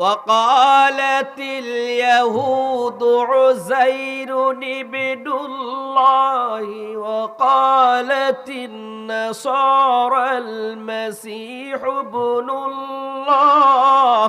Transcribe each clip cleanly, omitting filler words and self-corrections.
وقالت اليهود عزير ابن الله وقالت النصارى المسيح ابن الله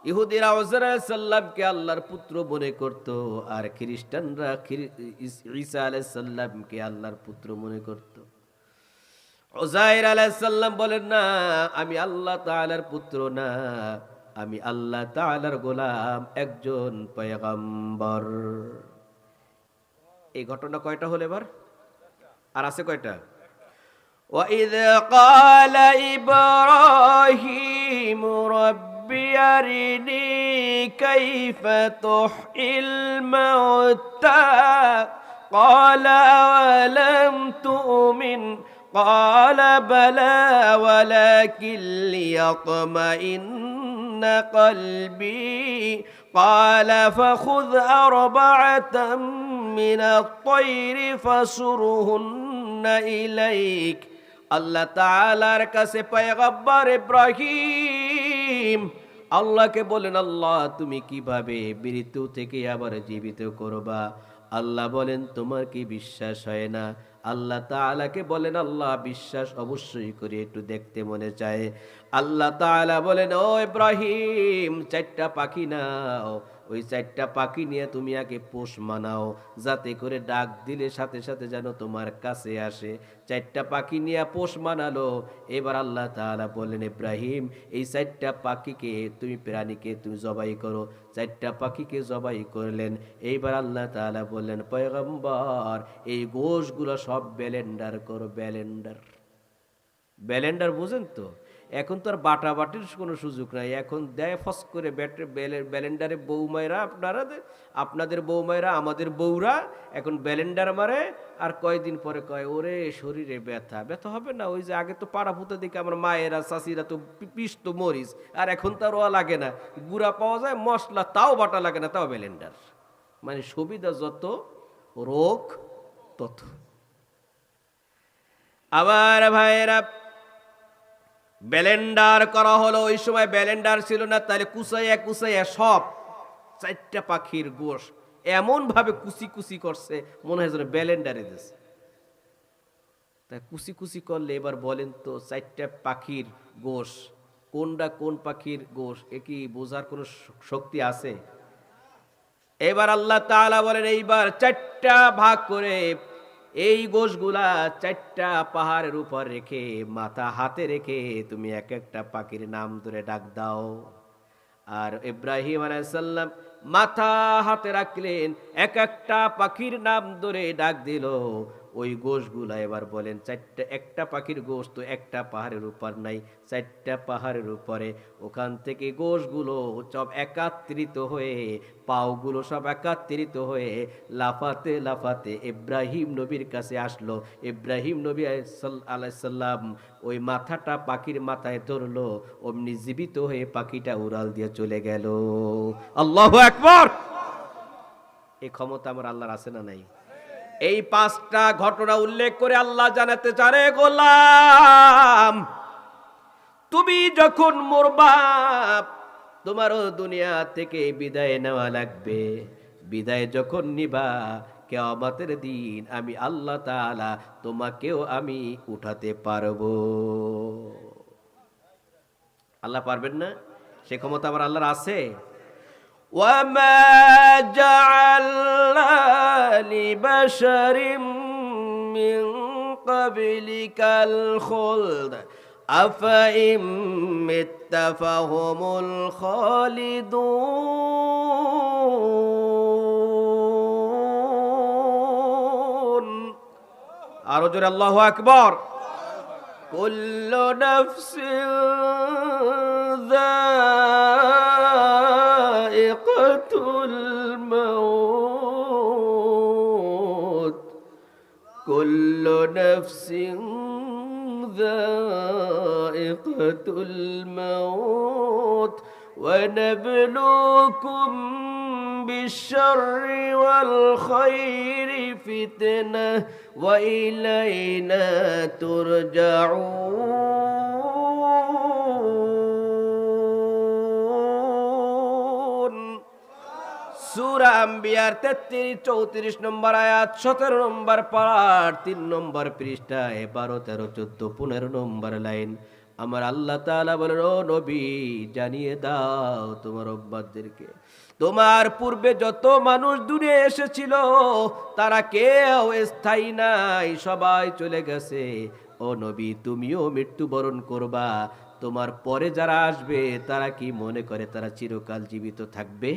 ইহুদিরা উজাইর আলাইহিস সালামকে আল্লাহর পুত্র মনে করত, আর খ্রিস্টানরা ঈসা আলাইহিস সালামকে আল্লাহর পুত্র মনে করত। উজাইর আলাইহিস সালাম বলেন, না, আমি আল্লাহ তাআলার পুত্র না, আমি আল্লাহ তাআলার গোলাম, একজন পয়গম্বর। এই ঘটনা কয়টা হলো এবার? আর আছে কয়টা? وَإِذْ قَالَ إِبْرَاهِيمُ رَبِّ أَرِنِي كَيْفَ تُحْيِي الْمَوْتَى قَالَ أَوَلَمْ تُؤْمِنْ قَالَ بَلَى وَلَكِنْ لِيَطْمَئِنَّ قَلْبِي قَالَ فَخُذْ أَرْبَعَةً مِنَ الطَّيْرِ فَصُرْهُنَّ إِلَيْكَ। আল্লাহ তাআলার কাছে পয়গম্বর ইব্রাহিম আল্লাহকে বলেন, আল্লাহ তুমি কিভাবে মৃত্যু থেকে আবার জীবিত করবা? আল্লাহ বলেন, তোমার কি বিশ্বাস হয় না? আল্লাহ তাআলাকে বলেন, আল্লাহ বিশ্বাস অবশ্যই করে, একটু দেখতে মনে চায়। আল্লাহ তাআলা বলেন, ও ইব্রাহিম, 4টা পাখি নাও, ওই 4টা পাখি নিয়ে তুমি আগে পোষ মানাও, যাতে করে ডাক দিলে সাথে সাথে যেন তোমার কাছে আসে। 4টা পাখি নিয়ে পোষ মানালো। এবার আল্লাহ তাআলা বললেন, ইব্রাহিম, এই 4টা পাখিকে তুমি প্রাণীকে তুমি জবাই করো। 4টা পাখিকে জবাই করলেন। এইবার আল্লাহ তাআলা বললেন, পয়গম্বর, এই গোশগুলো সব ব্লেন্ডার করো। ব্লেন্ডার বুঝেন তো? এখন তো আর বাটাবাটির কোনো সুযোগ নাই, এখন দেয় ফস করে ব্লেন্ডারে বৌমায়েরা, আপনাদের বৌমায়েরা, আমাদের বউরা এখন ব্লেন্ডার মারে। আর কয়দিন পরে কয়, ওরে শরীরে ব্যথা হবে না। ওই যে আগে তো পাড়া ফুতে দিকে আমার মায়েরা চাষিরা তো পিষ্ট মরিচ, আর এখন তো আর ওয়া লাগে না, গুঁড়া পাওয়া যায়, মশলা তাও বাটা লাগে না, তাও ব্লেন্ডার। মানে সুবিধা যত, রোগ তত। আবার ভাইয়েরা, ব্লেন্ডার করা হলো। ওই সময় ব্লেন্ডার ছিল না, তাহলে কুচাইয়া সব 4টা পাখির গোশ এমন ভাবে কুচি কুচি করছে, মনে হয় যেন ব্লেন্ডারে দিয়েছে। তাই কুচি কুচি করলে এবার বলেন তো, 4টা পাখির গোশ কোনটা কোন পাখির গোশ, এ কি বোঝার কোনো শক্তি আছে? এবার আল্লাহ তাআলা বলেন, এইবার 4টা ভাগ করে এই গোশগুলা 4টা পাহাড়ের উপর রেখে, মাথা হাতে রেখে তুমি এক একটা পাখির নাম ধরে ডাক দাও। আর ইব্রাহিম আলাইহিস সালাম মাথা হাতে রাখলেন, এক একটা পাখির নাম ধরে ডাক দিল। ওই গোশগুলা এবার বলেন, 4টা, একটা পাখির গোশ তো একটা পাহাড়ের উপর নাই, 4টা পাহাড়ের উপরে। ওখান থেকে গোশগুলো সব একত্রিত হয়ে, পাওগুলো সব একত্রিত হয়ে লাফাতে লাফাতে ইব্রাহিম নবীর কাছে আসলো। ইব্রাহিম নবী আলাইহিস সালাম ওই মাথাটা পাখির মাথায় ধরলো, অমনি জীবিত হয়ে পাখিটা উড়াল দিয়ে চলে গেল। আল্লাহু আকবার! এই ক্ষমতা আমার আল্লাহর আছে না নাই? এই 5টা ঘটনা উল্লেখ করে আল্লাহ জানাতে চারে, গোলাম, তুমি যখন মরবা, তোমারও দুনিয়া থেকে বিদায় নেওয়া লাগবে। বিদায় যখন নিবা, কিয়ামতের দিন আমি আল্লাহ তাআলা তোমাকেও আমি উঠাতে পারবো। আল্লাহ পারবেন না? সে ক্ষমতা আমার আল্লাহর আছে। وَمَا جَعَلْنَا لِبَشَرٍ مِّن قَبْلِكَ الْخُلْدَ أَفَإِن مِّتَّ فَهُمُ الْخَالِدُونَ। আরো জোরে আল্লাহু আকবার। কুল্লু নাফসিন যায়িকাতুল মাউত, কুল্লু নাফসিন যায়িকাতুল মাউত ওয়া নাবলুকুম বিশ-শাররি ওয়াল খায়রি ফিতনাহ ওয়া ইলাইনা তুরজাউন। সূরা আম্বিয়ার 33-34 নম্বর আয়াত, 17 নম্বর পারার 3 নম্বর পৃষ্ঠায় 12, 13, 14, 15 নম্বর লাইন। আমার আল্লাহ তাআলা বলেন, ও নবী জানিয়ে দাও তোমার উম্মতদেরকে, তোমার পূর্বে যত মানুষ দুনিয়ায় এসেছিল তারা কেউ স্থায়ী নাই, সবাই চলে গেছে। ও নবী তুমিও মৃত্যুবরণ করবা, তোমার পরে যারা আসবে তারা কি মনে করে তারা চিরকাল জীবিত থাকবে?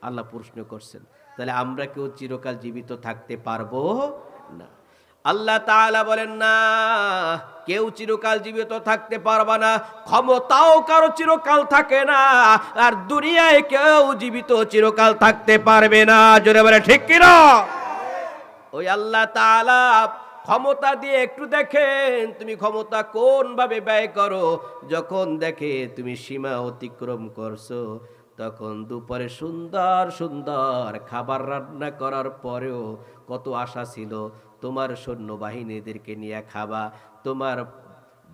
আল্লাহ প্রশ্ন করছেন। তাহলে আমরা কেউ চিরকাল জীবিত থাকতে পারবো না। আল্লাহ তাআলা বলেন না, কেউ চিরকাল জীবিত থাকতে পারবে না, ক্ষমতাও কারো চিরকাল থাকে না, আর দুনিয়ায় কেউ জীবিত চিরকাল থাকতে পারবে না। জোরে বলে ঠিক কি না? ওই আল্লাহ তাআলা ক্ষমতা দিয়ে একটু দেখেন তুমি ক্ষমতা কোন ভাবে ব্যয় করো। যখন দেখে তুমি সীমা অতিক্রম করছো, তখন দুপুরে সুন্দর সুন্দর খাবার রান্না করার পরেও কত আশা ছিল তোমার সৈন্যবাহিনীদেরকে নিয়ে খাবা, তোমার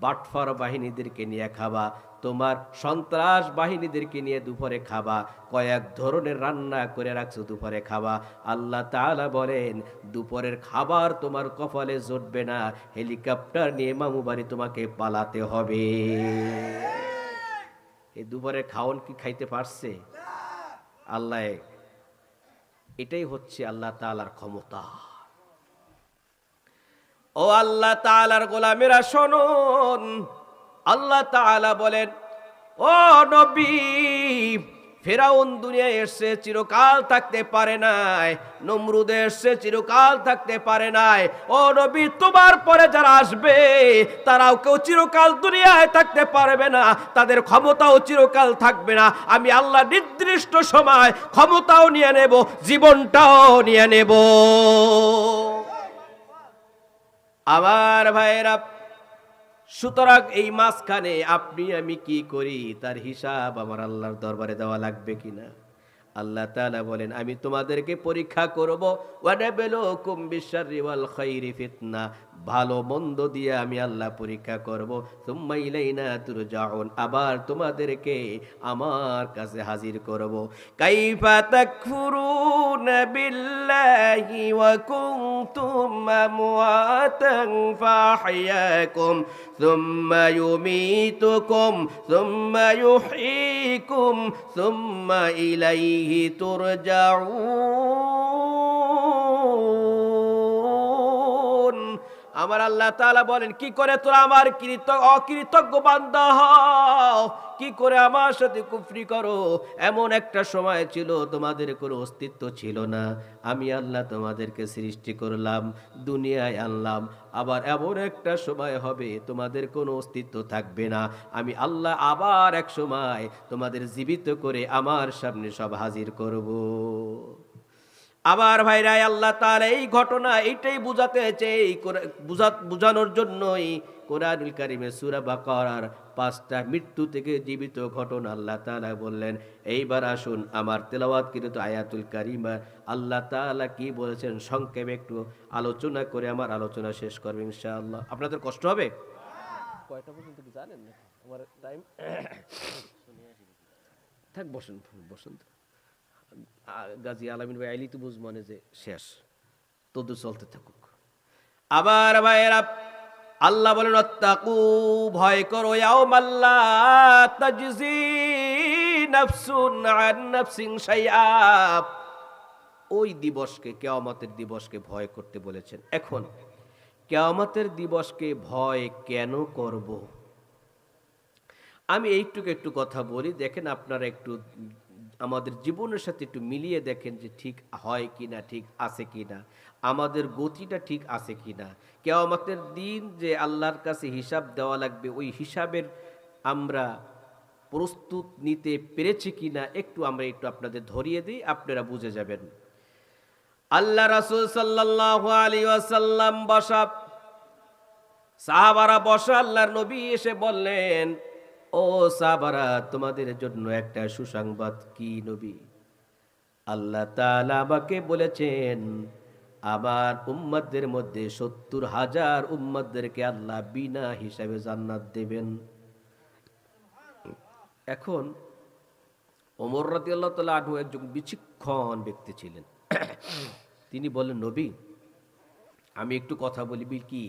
বাটফার বাহিনীদেরকে নিয়ে খাবা, তোমার সন্ত্রাস বাহিনীদেরকে নিয়ে দুপুরে খাবা, কয়েক ধরনের রান্না করে রাখছো দুপুরে খাবা। আল্লাহ তাআলা বলেন দুপুরের খাবার তোমার কপালে জুটবে না, হেলিকপ্টার নিয়ে মামু বাড়ি তোমাকে পালাতে হবে। এই দুপুরের খাওন কি খাইতে পারছে? আল্লাহ, এটাই হচ্ছে আল্লাহ তাআলার ক্ষমতা। ও আল্লাহ তাআলার গোলামেরা শুনুন, আল্লাহ তাআলা বলেন, ও নবী ফেরাউন দুনিয়ায় এসে চিরকাল থাকতে পারে নাই, নমরুদ এসে চিরকাল থাকতে পারে নাই। ও নবী তোমার পরে যারা আসবে তারাও কেউ চিরকাল দুনিয়ায় থাকতে পারবে না, তাদের ক্ষমতাও চিরকাল থাকবে না। আমি আল্লাহ নির্দিষ্ট সময় ক্ষমতাও নিয়ে নেব, জীবনটাও নিয়ে নেব। আমার ভাইয়েরা, সুতরাং এই মাঝখানে আপনি আমি কি করি তার হিসাব আমার আল্লাহর দরবারে দেওয়া লাগবে কিনা। আল্লাহ তাআলা বলেন আমি তোমাদেরকে পরীক্ষা করব, ওয়ানাবলুকুম বিশররি ওয়াল খাইরি ফিতনা, ভালো মন্দ দিয়ে আমি আল্লাহ পরীক্ষা করব। সুম্মা ইলাইনা তুরজাউন, আবার তোমাদেরকে আমার কাছে হাজির করব। কাইফা তাকফুরুনা বিল্লাহি ওয়া কুনতুম আমওয়াতান ফাহইয়াকুম সুম্মা ইউমীতুকুম সুম্মা ইউহয়ীকুম সুম্মা ইলাইহি তুরজাউন। আমার আল্লাহ তাআলা বলেন কি করে তোরা আমার অকৃতজ্ঞ বান্দা হও, কি করে আমার সাথে কুফরি করো। এমন একটা সময় ছিল তোমাদের কোনো অস্তিত্ব ছিল না, আমি আল্লাহ তোমাদেরকে সৃষ্টি করলাম, দুনিয়ায় আনলাম, আবার এমন একটা সময় হবে তোমাদের কোনো অস্তিত্ব থাকবে না, আমি আল্লাহ আবার এক সময় তোমাদের জীবিত করে আমার সামনে সব হাজির করব। আবার ভাইরা, আল্লাহ তাআলা এই ঘটনা এইটাই বুঝাতে চেয়ে বুঝানোর জন্যই কোরআনুল কারীমে সূরা বাকারার 5টা মৃত্যু থেকে জীবিত ঘটনা আল্লাহ তাআলা বললেন। এইবার আসুন আমার তেলাওয়াতকৃত আয়াতুল কারীমা আল্লাহ তাআলা কি বলেছেন সংক্ষেপে একটু আলোচনা করে আমার আলোচনা শেষ করব ইনশাআল্লাহ। আপনাদের কষ্ট হবে? কয়টা পর্যন্ত কি জানেন না? আমার টাইম থাক, বসেন বসেন। গাজী আলামিন ভাই আইলি তো বুঝ মানে যে শেষ, তদু চলতে থাকুক। আবার ভাইয়েরা, আল্লাহ বলেন আত্তাকু, ভয় করো, ইয়াউমাল্লা তাজজি নাফসুন আন নাফসিন শাইআ, ওই দিবসকে, কিয়ামতের দিবসকে ভয় করতে বলেছেন। এখন কিয়ামতের দিবসকে ভয় কেন করব, আমি একটু কথা বলি, দেখেন আপনারা একটু আমাদের জীবনের সাথে একটু মিলিয়ে দেখেন যে ঠিক হয় কিনা, ঠিক আছে কিনা, আমাদের গতিটা ঠিক আছে কিনা। কিয়ামতের দিন যে আল্লাহর কাছে হিসাব দেওয়া লাগবে, ওই হিসাবের আমরা প্রস্তুত নিতে পেরেছি কিনা আমরা একটু আপনাদের ধরিয়ে দিই, আপনারা বুঝে যাবেন। আল্লাহ রাসূল সাল্লাল্লাহু আলাইহি ওয়াসাল্লাম বসা, সাহাবারা বসা, আল্লাহর নবী এসে বললেন, ও সাহাবারা তোমাদের জন্য একটা সুসংবাদ। কি নবী? আল্লাহ তাআলা আমাকে বলেছেন আমার উম্মতদের মধ্যে ৭০,০০০ উম্মতদেরকে আল্লাহ বিনা হিসাবে জান্নাত দেবেন। এখন ওমর রাদিয়াল্লাহু তাআলা আনহু একজন বিচক্ষণ ব্যক্তি ছিলেন। তিনি বলেন, নবী আমি একটু কথা বলি কি,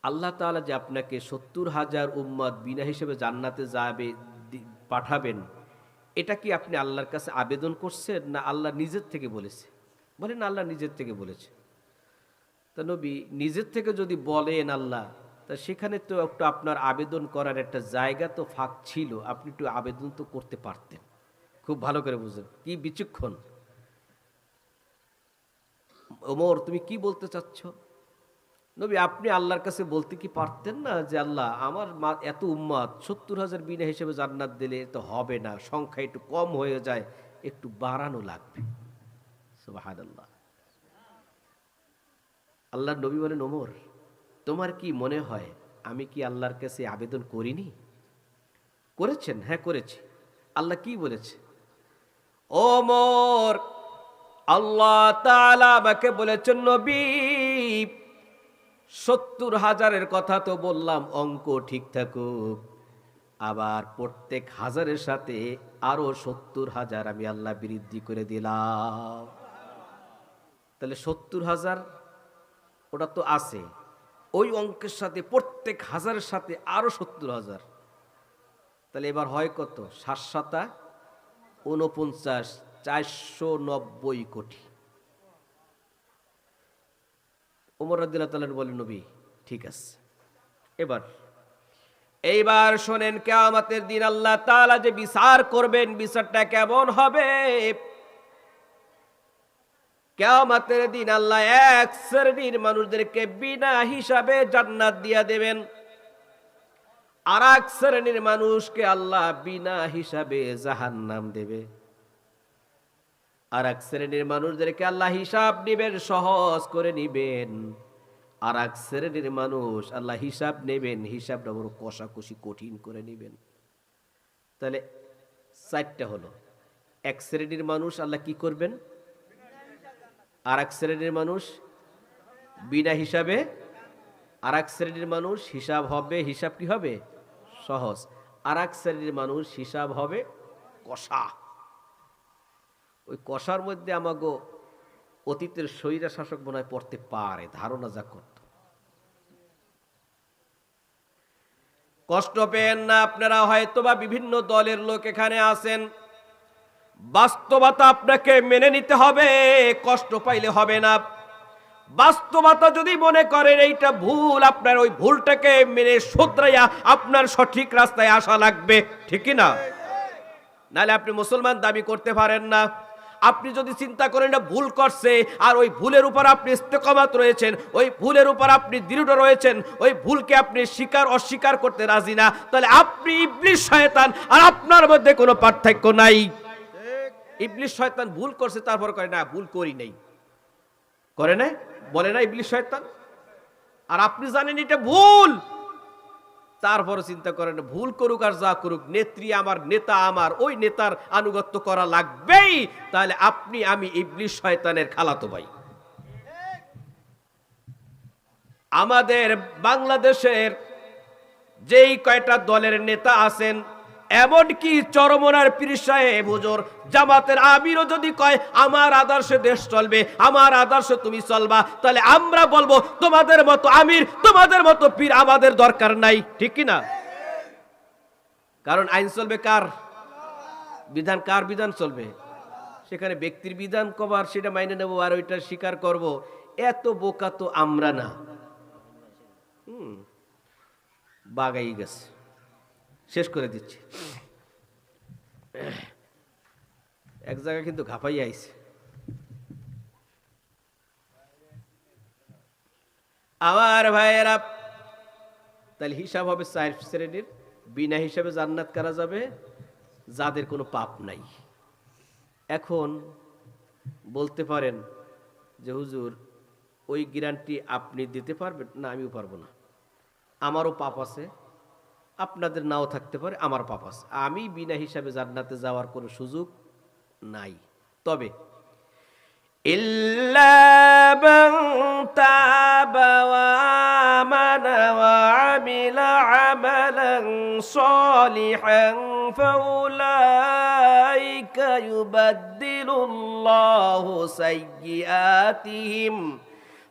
আল্লাহ তাআলা যে আপনাকে ৭০,০০০ উম্মত বিনা হিসেবে জান্নাতে যাবে পাঠাবেন, এটা কি আপনি আল্লাহর কাছে আবেদন করছেন না আল্লাহ নিজের থেকে বলেছে? বলেন আল্লাহ নিজের থেকে বলেছে। তা নবী নিজের থেকে যদি বলেন আল্লাহ, তা সেখানে তো একটু আপনার আবেদন করার একটা জায়গা তো ফাঁক ছিল, আপনি একটু আবেদন তো করতে পারতেন। খুব ভালো করে বুঝলেন, কি বিচক্ষণ। ওমর তুমি কি বলতে চাচ্ছ? নবী আপনি আল্লাহর কাছে বলতে কি পারতেন না যে আল্লাহ আমার এত উম্মত ৭০,০০০ বিনা হিসেবে জান্নাত দিলে তো হবে না, সংখ্যা একটু কম হয়ে যায়, একটু বাড়ানো লাগবে। সুবহানাল্লাহ। আল্লাহর নবী বলেন, ওমর তোমার কি মনে হয় আমি কি আল্লাহর কাছে আবেদন করিনি? করেছেন? হ্যাঁ করেছি। আল্লাহ কি বলেছে? ওমর আল্লাহ তাআলা আমাকে বলেছেন, নবী ৭০,০০০-এর কথা তো বললাম, অঙ্ক ঠিক থাকুক, আবার প্রত্যেক হাজারের সাথে আরো ৭০,০০০ আমি আল্লাহ বৃদ্ধি করে দিলাম। তাহলে ৭০,০০০ ওটা তো আছে, ওই অঙ্কের সাথে প্রত্যেক হাজারের সাথে আরো ৭০,০০০, তাহলে এবার হয় কত? ৭ × ৭ = ৪৯০ কোটি। ওমর রাদিয়াল্লাহু তাআলা বলেন, নবী ঠিক আছে। এইবার শোনেন, কিয়ামতের দিন আল্লাহ তাআলা যে বিচার করবেন, বিচারটা কেমন হবে? কিয়ামতের দিন আল্লাহ এক শ্রেণীর মানুষদেরকে বিনা হিসাবে জান্নাত দিয়া দেবেন, আর এক শ্রেণীর মানুষকে আল্লাহ বিনা হিসাবে জাহান্নাম দেবে। আর এক শ্রেণীর মানুষদেরকে আল্লাহ হিসাব নিবেন, সহজ করে নিবেন। আর এক শ্রেণীর মানুষ আল্লাহ হিসাব নেবেন, হিসাবটা বড় কষাকষি কঠিন করে নিবেন। তাহলে 4টা হলো। এক শ্রেণীর মানুষ আল্লাহ কি করবেন? আর এক শ্রেণীর মানুষ বিনা হিসাবে, আর এক শ্রেণীর মানুষ হিসাব হবে, হিসাব কি হবে? সহজ। আর এক শ্রেণীর মানুষ হিসাব হবে কষা। ওই কষার মধ্যে আমাগো অতীতের স্বৈরা শাসক মনে হয় পড়তে পারে, ধারণা যা করত। কষ্ট পেয়েন না আপনারা, হয়তোবা বিভিন্ন দলের লোক এখানে আছেন, বাস্তবতা আপনাকে মেনে নিতে হবে, কষ্ট পাইলে হবে না। বাস্তবতা যদি মনে করেন এইটা ভুল, আপনার ওই ভুলটাকে মেনে শুধরাইয়া আপনার সঠিক রাস্তায় আসা লাগবে, ঠিক কি না? নাহলে আপনি মুসলমান দাবি করতে পারেন না। আপনি যদি চিন্তা করেন না ভুল করছে, আর ওই ভুলের উপর আপনি ইস্তেকামাত রয়েছেন, ওই ভুলের উপর আপনি দৃঢ় রয়েছেন, ওই ভুলকে আপনি অস্বীকার করতে রাজি না, তাহলে আপনি ইবলিস শয়তান, আর আপনার মধ্যে কোনো পার্থক্য নাই। ইবলিস শয়তান ভুল করছে, তারপর করে না ভুল করি নাই, করে না, বলে না ইবলিস শয়তান। আর আপনি জানেন এটা ভুল, তারপরে চিন্তা করেন ভুল করুক আর যা করুক, নেত্রী আমার, নেতা আমার, ওই নেতার আনুগত্য করা লাগবেই। তাহলে আপনি আমি ইবলিস শয়তানের খালাতো ভাই। আমাদের বাংলাদেশের যেই কয়টা দলের নেতা আছেন, এমনকি চরমনার পীর সাহেব হুজুর জামাতের আমিরও যদি কয় আমার আদর্শে দেশ চলবে, আমার আদর্শে তুমি চলবা, তাহলে আমরা বলবো তোমাদের মতো আমির, তোমাদের মতো পীর আমাদের দরকার নাই, ঠিক কি না? কারণ আইন চলবে কার? বিধান কার? বিধান চলবে। সেখানে ব্যক্তির বিধান কবার সেটা মাইনে নেবো আর ওইটা স্বীকার করব, এত বোকা তো আমরা না। বাগাই গেছে, শেষ করে দিচ্ছি। এক জায়গায় কিন্তু ঘাপাই আইছে। আমার ভাইয়েরা, তাহলে হিসাব হবে 4 শ্রেণীর। বিনা হিসাবে জান্নাত করা যাবে যাদের কোনো পাপ নাই। এখন বলতে পারেন যে হুজুর ওই গ্যারান্টি আপনি দিতে পারবেন না? আমিও পারবো না, আমারও পাপ আছে, আপনাদের নাও থাকতে পারে, আমার পাপ আছে, আমি বিনা হিসাবে জান্নাতে যাওয়ার কোনো সুযোগ নাই। তবে ইল্লা মান তাবা ওয়া আমানা ওয়া আমিলা আমালান সালিহান ফাউলাইকা উলাইকা ইউবাদদিলুল্লাহু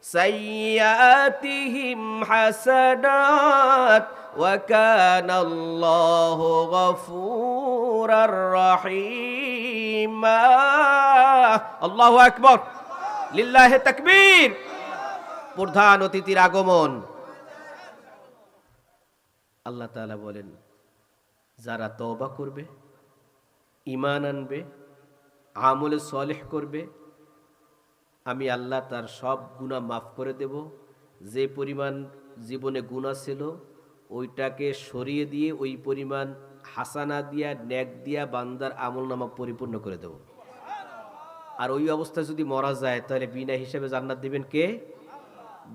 সাইয়্যাতিহিম হাসানাত ওয়া কানাল্লাহু গফুরার রহিমা। আল্লাহু আকবার, লিল্লাহি তাকবীর। প্রধান অতিথির আগমন। আল্লাহ তাআলা বলেন, যারা তওবা করবে, ঈমান আনবে, আমলে সলেহ করবে, আমি আল্লাহ তার সব গুনাহ মাফ করে দেব। যে পরিমাণ জীবনে গুনাহ ছিল ওইটাকে সরিয়ে দিয়ে ওই পরিমাণ হাসানা দিয়া, নেক দিয়া বান্দার আমলনামা পরিপূর্ণ করে দেব। আর ওই অবস্থায় যদি মারা যায় তাহলে বিনা হিসাবে জান্নাত দিবেন কে?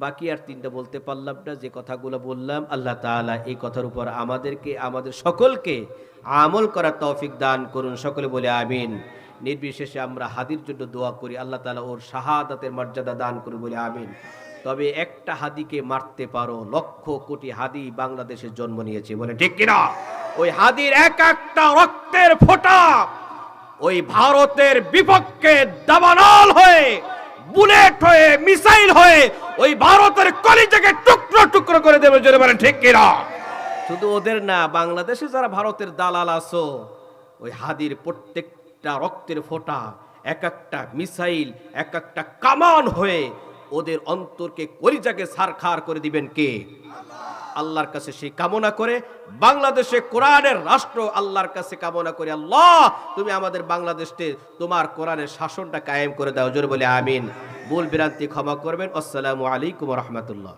বাকি আর তিনটা বলতে পারলাম না, যে কথাগুলো বললাম আল্লাহ তাআলা এই কথার উপর আমাদেরকে, আমাদের সকলকে আমল করার তৌফিক দান করুন। সকলে বলে আমিন। নির্বিশেষে আমরা হাদির জন্য দোয়া করি, আল্লাহ তাআলা ওর শাহাদাতের মর্যাদা দান করুন, বলে আমিন। তবে একটা হাদিকে মারতে পারো, লক্ষ কোটি হাদি বাংলাদেশে জন্ম নিয়েছে, বলে ঠিক কিনা? ওই হাদির এক একটা রক্তের ফোঁটা ওই ভারতের বিপক্ষে দাবানল হয়ে, বুলেট হয়ে, মিসাইল হয়ে ওই ভারতের কলিজাকে টুকরো টুকরো করে দেবে, জোরে বলেন ঠিক কিনা? শুধু ওদের না, বাংলাদেশে যারা ভারতের দালাল আছো, ওই হাদির প্রত্যেকটা রক্তের ফোঁটা এক একটা মিসাইল, এক একটা কামান হয়ে ওদের অন্তরকে, কলিজাকে ছারখার করে দিবেন কে? আল্লাহর কাছে সেই কামনা করে, বাংলাদেশে কোরআনের রাষ্ট্র আল্লাহর কাছে কামনা করে, আল্লাহ তুমি আমাদের বাংলাদেশে তোমার কোরআনের শাসনটা কায়েম করে দাও, জোরে বলে আমিন। ভুল ভ্রান্তি ক্ষমা করবেন। আসসালামু আলাইকুম ওয়া রাহমাতুল্লাহ।